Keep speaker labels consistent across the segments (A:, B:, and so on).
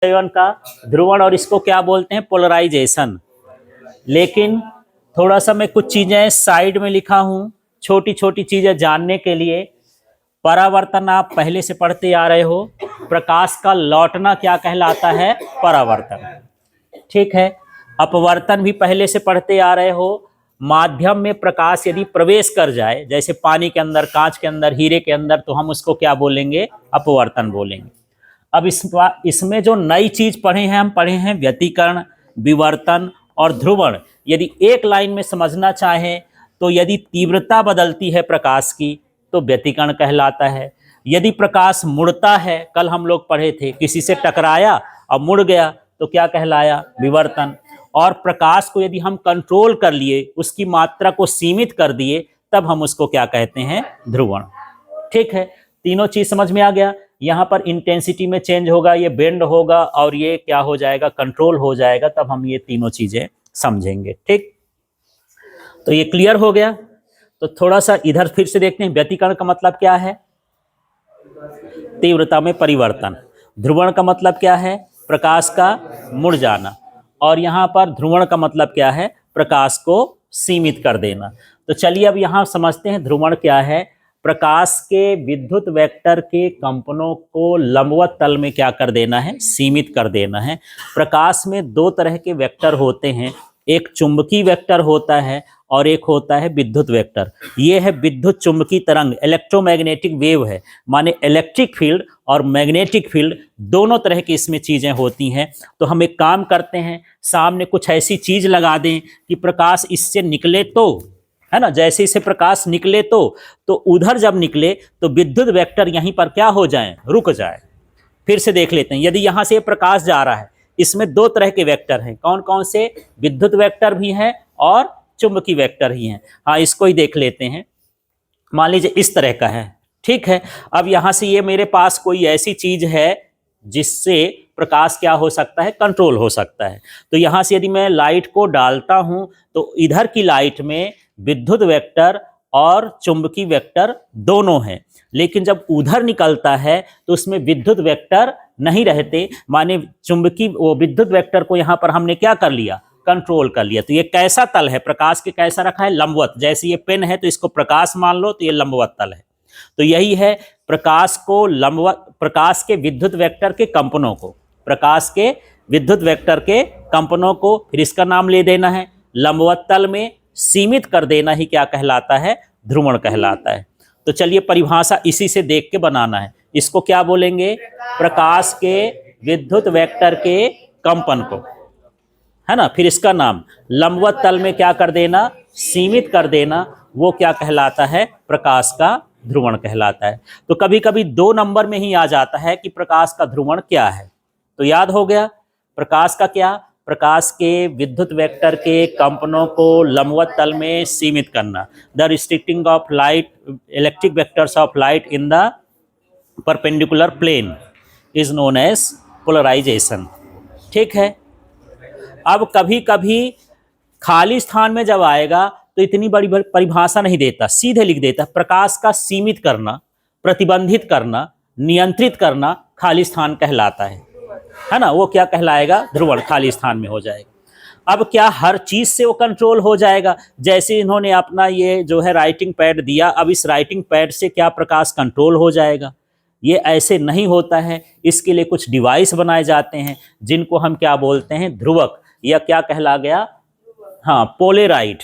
A: संयोजन का ध्रुवण, और इसको क्या बोलते हैं, पोलराइजेशन। लेकिन थोड़ा सा मैं कुछ चीजें साइड में लिखा हूं, छोटी छोटी चीजें जानने के लिए। परावर्तन आप पहले से पढ़ते आ रहे हो। प्रकाश का लौटना क्या कहलाता है, परावर्तन। ठीक है। अपवर्तन भी पहले से पढ़ते आ रहे हो। माध्यम में प्रकाश यदि प्रवेश कर जाए, जैसे पानी के अंदर, कांच के अंदर, हीरे के अंदर, तो हम उसको क्या बोलेंगे, अपवर्तन बोलेंगे। अब इसमें जो नई चीज पढ़े हैं, हम पढ़े हैं व्यतिकरण, विवर्तन और ध्रुवण। यदि एक लाइन में समझना चाहें तो यदि तीव्रता बदलती है प्रकाश की तो व्यतिकरण कहलाता है। यदि प्रकाश मुड़ता है, कल हम लोग पढ़े थे, किसी से टकराया और मुड़ गया तो क्या कहलाया, विवर्तन। और प्रकाश को यदि हम कंट्रोल कर लिए, उसकी मात्रा को सीमित कर दिए, तब हम उसको क्या कहते हैं, ध्रुवण। ठीक है, तीनों चीज समझ में आ गया। यहां पर इंटेंसिटी में चेंज होगा, ये बेंड होगा और ये क्या हो जाएगा, कंट्रोल हो जाएगा, तब हम ये तीनों चीजें समझेंगे। ठीक, तो ये क्लियर हो गया। तो थोड़ा सा इधर फिर से देखते हैं, व्यतिकरण का मतलब क्या है, तीव्रता में परिवर्तन। ध्रुवण का मतलब क्या है, प्रकाश का मुड़ जाना। और यहां पर ध्रुवण का मतलब क्या है, प्रकाश को सीमित कर देना। तो चलिए अब यहां समझते हैं ध्रुवण क्या है। प्रकाश के विद्युत वेक्टर के कंपनों को लंबवत तल में क्या कर देना है, सीमित कर देना है। प्रकाश में दो तरह के वेक्टर होते हैं, एक चुंबकीय वेक्टर होता है और एक होता है विद्युत वेक्टर। ये है विद्युत चुंबकीय तरंग, इलेक्ट्रोमैग्नेटिक वेव है, माने इलेक्ट्रिक फील्ड और मैग्नेटिक फील्ड दोनों तरह की इसमें चीजें होती हैं। तो हम एक काम करते हैं, सामने कुछ ऐसी चीज लगा दें कि प्रकाश इससे निकले तो, है ना, जैसे इसे प्रकाश निकले तो उधर जब निकले तो विद्युत वेक्टर यहीं पर क्या हो जाए, रुक जाए। फिर से देख लेते हैं, यदि यहां से प्रकाश जा रहा है, इसमें दो तरह के वेक्टर हैं, कौन कौन से, विद्युत वेक्टर भी हैं और चुंबकीय वेक्टर ही हैं। हाँ, इसको ही देख लेते हैं। मान लीजिए इस तरह का है, ठीक है। अब यहां से ये मेरे पास कोई ऐसी चीज है जिससे प्रकाश क्या हो सकता है, कंट्रोल हो सकता है। तो यहां से यदि मैं लाइट को डालता हूं तो इधर की लाइट में विद्युत वेक्टर और चुंबकीय वेक्टर दोनों हैं, लेकिन जब उधर निकलता है तो उसमें विद्युत वेक्टर नहीं रहते, माने चुंबकीय वो विद्युत वेक्टर को यहां पर हमने क्या कर लिया, कंट्रोल कर लिया। तो ये कैसा तल है, प्रकाश के कैसा रखा है, लंबवत। जैसे ये पेन है तो इसको प्रकाश मान लो, तो ये लंबवत तल है। तो यही है, प्रकाश को लंबवत, प्रकाश के विद्युत वेक्टर के कंपनों को, प्रकाश के विद्युत वेक्टर के कंपनों को फिर इसका नाम ले देना है, लंबवत तल में सीमित कर देना ही क्या कहलाता है, ध्रुवण कहलाता है। तो चलिए परिभाषा इसी से देख के बनाना है। इसको क्या बोलेंगे, प्रकाश के विद्युत वेक्टर के कंपन को, है ना, फिर इसका नाम लंबवत तल में क्या कर देना, सीमित कर देना, वो क्या कहलाता है, प्रकाश का ध्रुवण कहलाता है। तो कभी कभी 2 नंबर में ही आ जाता है कि प्रकाश का ध्रुवण क्या है। तो याद हो गया, प्रकाश का क्या, प्रकाश के विद्युत वेक्टर के कंपनों को लंबवत तल में सीमित करना। The restricting of light, electric vectors of light in the perpendicular plane is known as polarisation. ठीक है। अब कभी कभी खाली स्थान में जब आएगा तो इतनी बड़ी परिभाषा नहीं देता, सीधे लिख देता, प्रकाश का सीमित करना, प्रतिबंधित करना, नियंत्रित करना खाली स्थान कहलाता है ना। वो क्या कहलाएगा, ध्रुवण, खाली स्थान में हो जाएगा। अब क्या हर चीज से वो कंट्रोल हो जाएगा, जैसे इन्होंने अपना ये जो है राइटिंग पैड दिया, अब इस राइटिंग पैड से क्या प्रकाश कंट्रोल हो जाएगा, ये ऐसे नहीं होता है। इसके लिए कुछ डिवाइस बनाए जाते हैं जिनको हम क्या बोलते हैं, ध्रुवक, या क्या कहला गया, हाँ, पोलेराइड।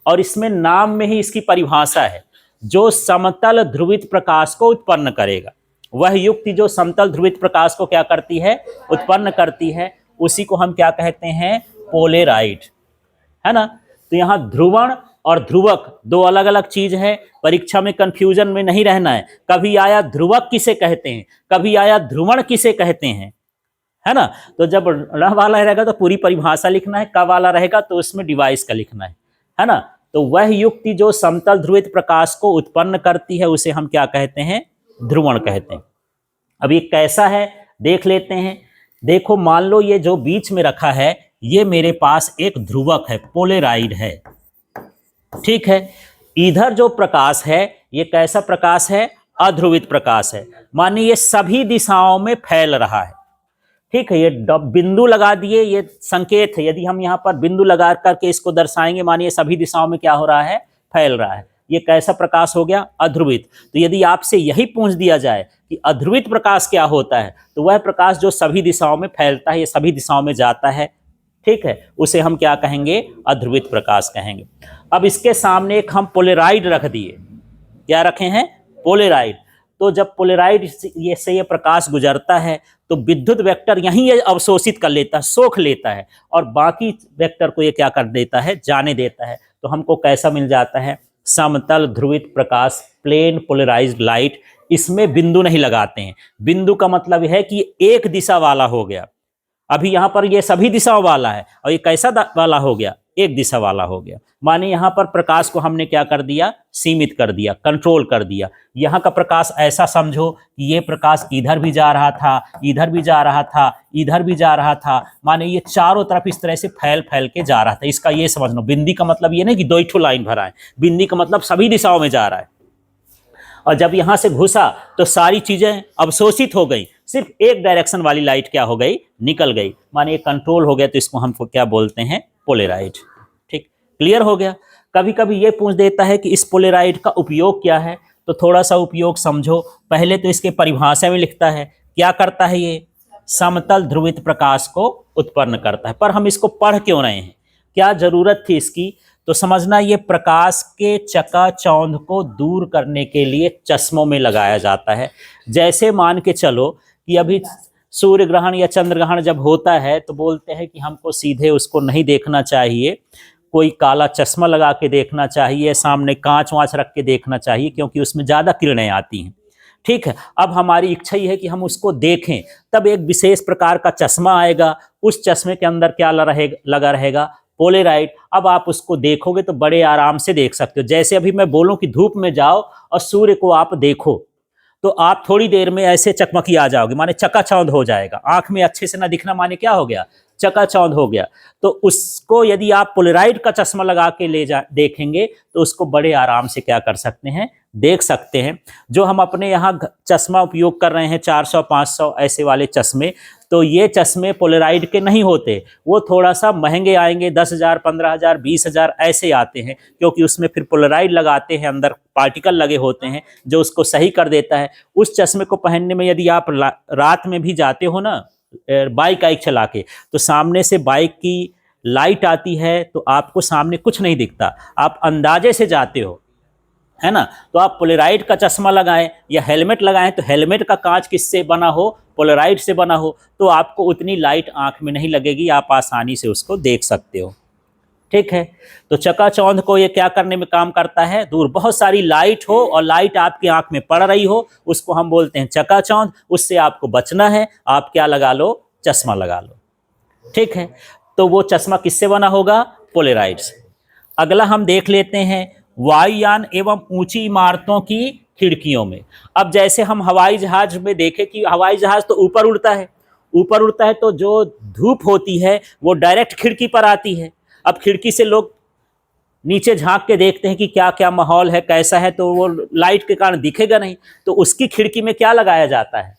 A: और इसमें नाम में ही इसकी परिभाषा है, जो समतल ध्रुवित प्रकाश को उत्पन्न करेगा। वह युक्ति जो समतल ध्रुवित प्रकाश को क्या करती है, उत्पन्न करती है, उसी को हम क्या कहते हैं, पोलेराइड, है ना। तो यहाँ ध्रुवण और ध्रुवक दो अलग अलग चीज है, परीक्षा में कंफ्यूजन में नहीं रहना है। कभी आया ध्रुवक किसे कहते हैं, कभी आया ध्रुवण किसे कहते हैं, है ना। तो जब र वाला रहेगा तो पूरी परिभाषा लिखना है, क वाला रहेगा तो उसमें डिवाइस का लिखना है ना। तो वह युक्ति जो समतल ध्रुवित प्रकाश को उत्पन्न करती है उसे हम क्या कहते हैं, ध्रुवण कहते हैं। अब ये कैसा है देख लेते हैं। देखो, मान लो ये जो बीच में रखा है ये मेरे पास एक ध्रुवक है, पोलेराइड है, ठीक है। इधर जो प्रकाश है ये कैसा प्रकाश है, अध्रुवित प्रकाश है, मानिए ये सभी दिशाओं में फैल रहा है, ठीक है, ये बिंदु लगा दिए, ये संकेत है। यदि हम यहाँ पर बिंदु लगा करके इसको दर्शाएंगे, मानिए सभी दिशाओं में क्या हो रहा है, फैल रहा है। ये कैसा प्रकाश हो गया, अध्रुवित। तो यदि आपसे यही पूछ दिया जाए कि अध्रुवित प्रकाश क्या होता है, तो वह प्रकाश जो सभी दिशाओं में फैलता है, ये सभी दिशाओं में जाता है, ठीक है, उसे हम क्या कहेंगे, अध्रुवित प्रकाश कहेंगे। अब इसके सामने एक हम पोलेराइड रख दिए। क्या रखे हैं, पोलेराइड। तो जब पोलेराइड से ये प्रकाश गुजरता है तो विद्युत वेक्टर यहीं ये अवशोषित कर लेता है, सोख लेता है, और बाकी वेक्टर को ये क्या कर देता है, जाने देता है। तो हमको कैसा मिल जाता है, समतल ध्रुवित प्रकाश, प्लेन पोलराइज्ड लाइट। इसमें बिंदु नहीं लगाते हैं। बिंदु का मतलब है कि एक दिशा वाला हो गया। अभी यहाँ पर ये सभी दिशाओं वाला है, और ये कैसा वाला हो गया, एक दिशा वाला हो गया। माने यहाँ पर प्रकाश को हमने क्या कर दिया, सीमित कर दिया, कंट्रोल कर दिया। यहाँ का प्रकाश ऐसा समझो कि ये प्रकाश इधर भी जा रहा था, इधर भी जा रहा था, इधर भी जा रहा था। माने ये चारों तरफ इस तरह से फैल फैल के जा रहा था। इसका ये समझ लो, बिंदी का मतलब ये नहीं कि दो ठो लाइन भरा है, बिंदी का मतलब सभी दिशाओं में जा रहा है। और जब यहां से घुसा तो सारी चीजें अवशोषित हो गई, सिर्फ एक डायरेक्शन वाली लाइट क्या हो गई, निकल गई। माने ये कंट्रोल हो गया, तो इसको हमको क्या बोलते हैं, पोलेराइड। ठीक, क्लियर हो गया। कभी कभी ये पूछ देता है कि इस पोलेराइड का उपयोग क्या है, तो थोड़ा सा उपयोग समझो। पहले तो इसके परिभाषा में लिखता है, क्या करता है ये, समतल ध्रुवित प्रकाश को उत्पन्न करता है। पर हम इसको पढ़ क्यों रहे हैं, क्या जरूरत थी इसकी, तो समझना ये प्रकाश के चकाचौंध को दूर करने के लिए चश्मों में लगाया जाता है। जैसे मान के चलो कि अभी सूर्य ग्रहण या चंद्र ग्रहण जब होता है तो बोलते हैं कि हमको सीधे उसको नहीं देखना चाहिए, कोई काला चश्मा लगा के देखना चाहिए, सामने कांच वाँच रख के देखना चाहिए, क्योंकि उसमें ज़्यादा किरणें आती हैं। ठीक है, अब हमारी इच्छा ही है कि हम उसको देखें, तब एक विशेष प्रकार का चश्मा आएगा। उस चश्मे के अंदर क्या लगा रहेगा, पोलेराइड। अब आप उसको देखोगे तो बड़े आराम से देख सकते हो। जैसे अभी मैं बोलूं कि धूप में जाओ और सूर्य को आप देखो, तो आप थोड़ी देर में ऐसे चकमकी आ जाओगे, माने चकाचौंध हो जाएगा। आंख में अच्छे से ना दिखना माने क्या हो गया, चकाचौंध हो गया। तो उसको यदि आप पोलेराइड का चश्मा लगा के देखेंगे तो उसको बड़े आराम से क्या कर सकते हैं, देख सकते हैं। जो हम अपने यहाँ चश्मा उपयोग कर रहे हैं 400 500 ऐसे वाले चश्मे, तो ये चश्मे पोलेराइड के नहीं होते, वो थोड़ा सा महंगे आएंगे, 10,000 15,000 20,000 ऐसे आते हैं, क्योंकि उसमें फिर पोलेराइड लगाते हैं, अंदर पार्टिकल लगे होते हैं जो उसको सही कर देता है। उस चश्मे को पहनने में यदि आप रात में भी जाते हो ना, बाइक चला के, तो सामने से बाइक की लाइट आती है तो आपको सामने कुछ नहीं दिखता, आप अंदाजे से जाते हो, है ना। तो आप पोलेराइड का चश्मा लगाएं या हेलमेट लगाएं, तो हेलमेट का कांच किससे बना हो, पोलेराइड से बना हो, तो आपको उतनी लाइट आंख में नहीं लगेगी, आप आसानी से उसको देख सकते हो। ठीक है, तो चकाचौंध को ये क्या करने में काम करता है, दूर। बहुत सारी लाइट हो और लाइट आपकी आंख में पड़ रही हो, उसको हम बोलते हैं चकाचौंध। उससे आपको बचना है, आप क्या लगा लो, चश्मा लगा लो। ठीक है, तो वो चश्मा किससे बना होगा, पोलेराइड से। अगला हम देख लेते हैं वायुयान एवं ऊंची इमारतों की खिड़कियों में। अब जैसे हम हवाई जहाज में देखें कि हवाई जहाज तो ऊपर उड़ता है, ऊपर उड़ता है, तो जो धूप होती है वो डायरेक्ट खिड़की पर आती है। अब खिड़की से लोग नीचे झांक के देखते हैं कि क्या क्या माहौल है, कैसा है, तो वो लाइट के कारण दिखेगा नहीं, तो उसकी खिड़की में क्या लगाया जाता है,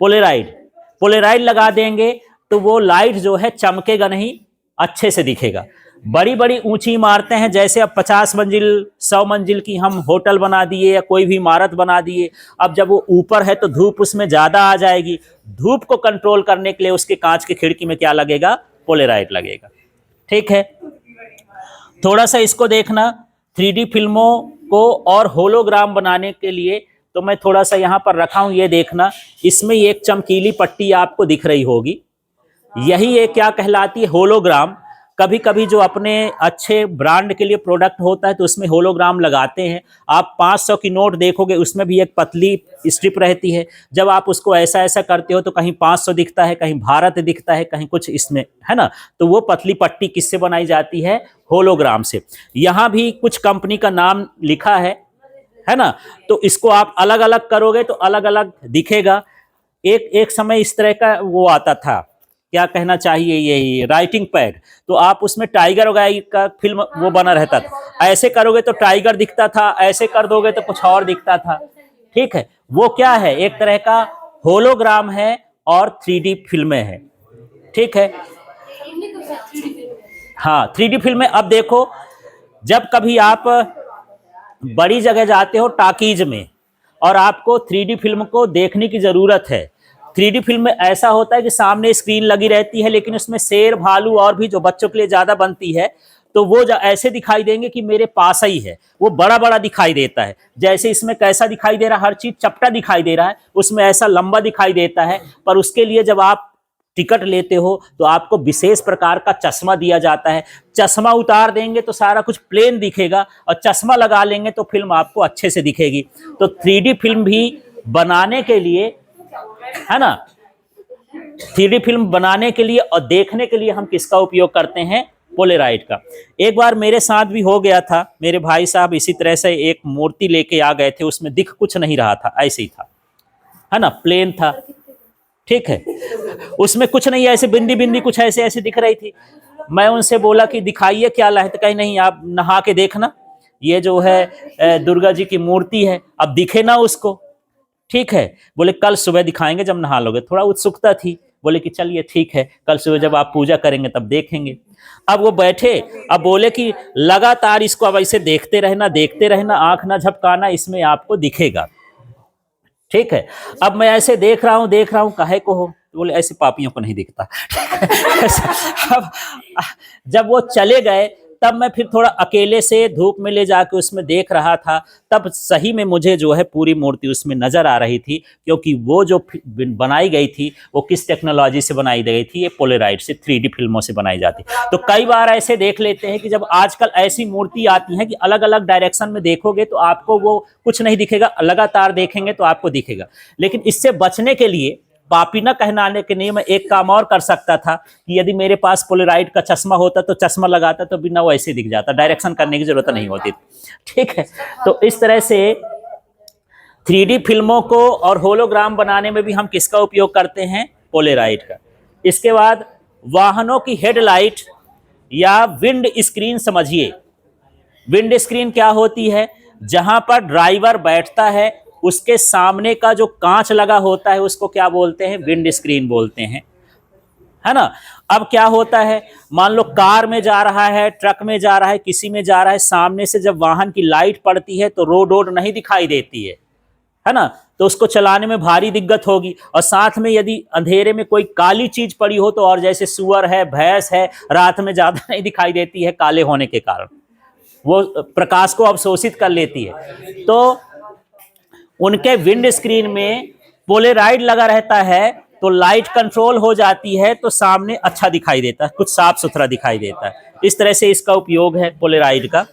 A: पोलेराइड। पोलेराइड लगा देंगे तो वो लाइट जो है चमकेगा नहीं, अच्छे से दिखेगा। बड़ी बड़ी ऊंची इमारतें हैं, जैसे अब 50 मंजिल 100 मंजिल की हम होटल बना दिए या कोई भी इमारत बना दिए। अब जब वो ऊपर है तो धूप उसमें ज़्यादा आ जाएगी, धूप को कंट्रोल करने के लिए उसके कांच की खिड़की में क्या लगेगा, पोलेराइड लगेगा। ठीक है, थोड़ा सा इसको देखना, 3D फिल्मों को और होलोग्राम बनाने के लिए, तो मैं थोड़ा सा यहाँ पर रखा हूँ, ये देखना। इसमें एक चमकीली पट्टी आपको दिख रही होगी, यही ये क्या कहलाती है, होलोग्राम। कभी कभी जो अपने अच्छे ब्रांड के लिए प्रोडक्ट होता है तो उसमें होलोग्राम लगाते हैं। आप 500 की नोट देखोगे, उसमें भी एक पतली स्ट्रिप रहती है। जब आप उसको ऐसा ऐसा करते हो तो कहीं 500 दिखता है, कहीं भारत दिखता है, कहीं कुछ इसमें, है ना। तो वो पतली पट्टी किससे बनाई जाती है, होलोग्राम से। यहाँ भी कुछ कंपनी का नाम लिखा है ना। तो इसको आप अलग अलग करोगे तो अलग अलग दिखेगा। एक समय इस तरह का वो आता था, क्या कहना चाहिए, ये राइटिंग पैड, तो आप उसमें टाइगर वगैरह का फिल्म वो बना रहता था। ऐसे करोगे तो टाइगर दिखता था, ऐसे कर दोगे तो कुछ और दिखता था। ठीक है, वो क्या है, एक तरह का होलोग्राम है और 3D फिल्में हैं। ठीक है। हाँ, 3D फिल्म में अब देखो, जब कभी आप बड़ी जगह जाते हो टाकीज में और आपको 3D फिल्म को देखने की जरूरत है, 3D फिल्म में ऐसा होता है कि सामने स्क्रीन लगी रहती है, लेकिन उसमें शेर भालू और भी जो बच्चों के लिए ज्यादा बनती है, तो वो ऐसे दिखाई देंगे कि मेरे पास ही है, वो बड़ा बड़ा दिखाई देता है। जैसे इसमें कैसा दिखाई दे रहा है, हर चीज चपटा दिखाई दे रहा है, उसमें ऐसा लंबा दिखाई देता है। पर उसके लिए जब आप टिकट लेते हो तो आपको विशेष प्रकार का चश्मा दिया जाता है। चश्मा उतार देंगे तो सारा कुछ प्लेन दिखेगा, और चश्मा लगा लेंगे तो फिल्म आपको अच्छे से दिखेगी। तो 3D फिल्म भी बनाने के लिए, है ना, 3D फिल्म बनाने के लिए और देखने के लिए हम किसका उपयोग करते हैं? पोलेराइड का। एक बार मेरे साथ भी हो गया था, मेरे भाई साहब इसी तरह से एक मूर्ति लेके आ गए थे, उसमें दिख कुछ नहीं रहा था, ऐसे ही था, है ना, प्लेन था, ठीक है, उसमें कुछ नहीं, ऐसे बिंदी बिंदी कुछ ऐसे ऐसे दिख रही थी। मैं उनसे बोला कि दिखाइए क्या ला है, तो कहीं नहीं, आप नहा के देखना, ये जो है दुर्गा जी की मूर्ति है, अब दिखे ना उसको, ठीक है। बोले कल सुबह दिखाएंगे जब नहा लोगे। थोड़ा उत्सुकता थी, बोले कि चलिए ठीक है, कल सुबह जब आप पूजा करेंगे तब देखेंगे। अब वो बैठे, अब बोले कि लगातार इसको अब ऐसे देखते रहना, आंख ना झपकाना, इसमें आपको दिखेगा, ठीक है। अब मैं ऐसे देख रहा हूँ, काहे को हो? बोले ऐसे पापियों को नहीं दिखता। अब जब वो चले गए तब मैं फिर थोड़ा अकेले से धूप में ले जाके उसमें देख रहा था, तब सही में मुझे जो है पूरी मूर्ति उसमें नजर आ रही थी, क्योंकि वो जो बनाई गई थी वो किस टेक्नोलॉजी से बनाई गई थी? ये पोलेराइड से, 3D फिल्मों से बनाई जाती। तो कई बार ऐसे देख लेते हैं कि जब आजकल ऐसी मूर्ति आती है कि अलग अलग डायरेक्शन में देखोगे तो आपको वो कुछ नहीं दिखेगा, लगातार देखेंगे तो आपको दिखेगा। लेकिन इससे बचने के लिए, पापी न कहलाने के लिए, मैं एक काम और कर सकता था कि यदि मेरे पास पोलेराइड का चश्मा होता तो चश्मा लगाता तो बिना वैसे दिख जाता, डायरेक्शन करने की जरूरत नहीं होती, ठीक है। तो इस तरह से 3D फिल्मों को और होलोग्राम बनाने में भी हम किसका उपयोग करते हैं? पोलेराइड का। इसके बाद वाहनों की हेडलाइट या विंड स्क्रीन समझिए। विंड स्क्रीन क्या होती है? जहां पर ड्राइवर बैठता है उसके सामने का जो कांच लगा होता है उसको क्या बोलते हैं? विंड स्क्रीन बोलते हैं, है ना। अब क्या होता है, मान लो कार में जा रहा है, ट्रक में जा रहा है, किसी में जा रहा है, सामने से जब वाहन की लाइट पड़ती है तो रोड नहीं दिखाई देती है ना, तो उसको चलाने में भारी दिक्कत होगी। और साथ में यदि अंधेरे में कोई काली चीज पड़ी हो तो, और जैसे सुअर है, भैंस है, रात में ज्यादा नहीं दिखाई देती है काले होने के कारण, वो प्रकाश को अवशोषित कर लेती है। तो उनके विंड स्क्रीन में पोलेराइड लगा रहता है तो लाइट कंट्रोल हो जाती है, तो सामने अच्छा दिखाई देता है, कुछ साफ सुथरा दिखाई देता है। इस तरह से इसका उपयोग है पोलेराइड का।